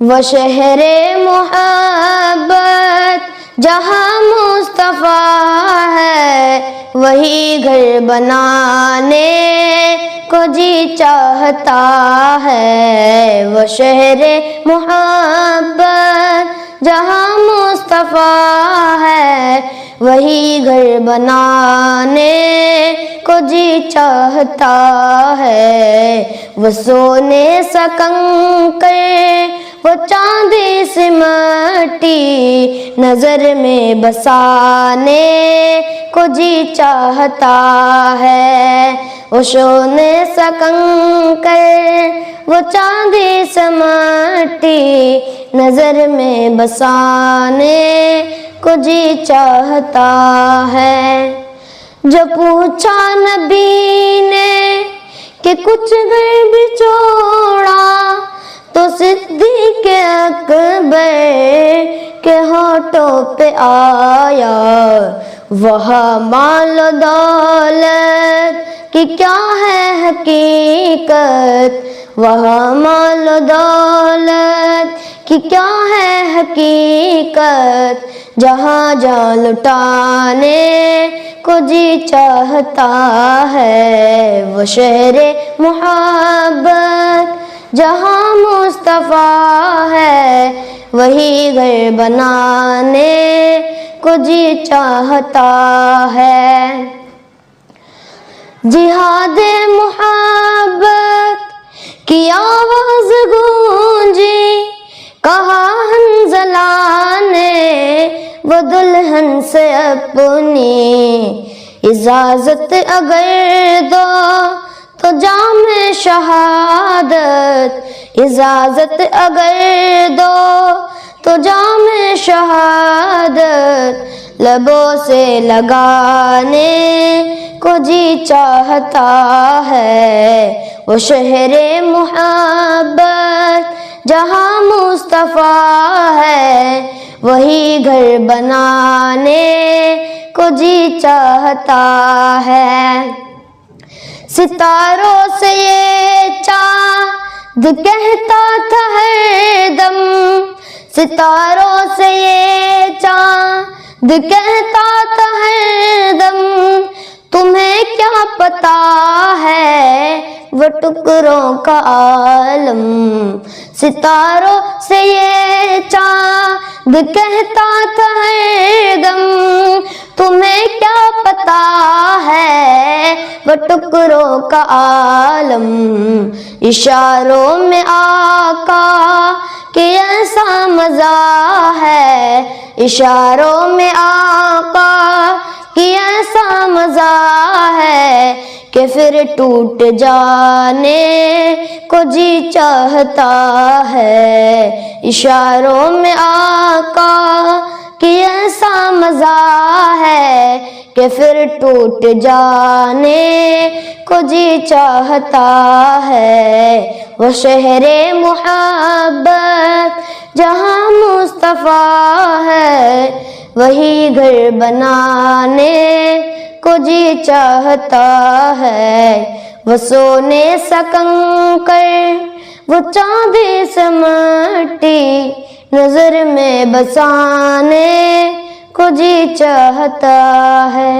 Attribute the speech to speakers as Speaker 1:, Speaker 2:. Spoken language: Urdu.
Speaker 1: وہ شہر محبت جہاں مصطفیٰ ہے، وہی گھر بنانے کو جی چاہتا ہے۔ وہ شہر محبت جہاں مصطفیٰ ہے، وہی گھر بنانے کو جی چاہتا ہے۔ وہ سونے سا کنکر، وہ چاندی سی مٹی، نظر میں بسانے کو جی چاہتا ہے۔ وہ سونے سا کنکر، وہ چاندی سی مٹی، نظر میں بسانے کو جی چاہتا ہے۔ جو پوچھا نبی نے کہ کچھ گھر بھی چھوڑا، تو صدیق اکبر کے ہونٹوں پہ آیا، وہاں مال و دولت کی کیا ہے حقیقت، وہاں مال و دولت کی کیا ہے حقیقت، جہاں جان لٹانے کو جی چاہتا ہے۔ وہ شہر محبت جہاں مصطفیٰ ہے، وہی گھر بنانے کو جی چاہتا ہے۔ جہاد محبت کی آواز گونجی، کہا حنظلہ نے وہ دلہن سے اپنی، اجازت اگر دو تو جام شہادت، اجازت اگر دو تو جام شہادت، لبوں سے لگانے کو جی چاہتا ہے۔ وہ شہر محبت جہاں مصطفیٰ ہے، وہی گھر بنانے کو جی چاہتا ہے۔ ستاروں سے یہ چاند کہتا تھا ہر دم، ستاروں سے یہ چاند کہتا تھا ہر دم، تمہیں کیا پتا ہے وہ ٹکڑوں کا عالم۔ ستاروں سے یہ چاند کہتا تھا ہر دم، تمہیں کیا پتا ہے وہ ٹکڑوں کا عالم۔ اشاروں میں آقا کہ ایسا مزہ ہے، اشاروں میں آقا کہ ایسا مزہ ہے، کہ پھر ٹوٹ جانے کو جی چاہتا ہے۔ اشاروں میں آقا کہ ایسا مزہ ہے، کہ پھر ٹوٹ جانے کو جی چاہتا ہے۔ وہ شہر محبت جہاں مصطفیٰ ہے، وہی گھر بنانے کو جی چاہتا ہے۔ وہ سونے سا کنکر، وہ چاندی سی مٹی، نظر میں بسانے کو جی چاہتا ہے۔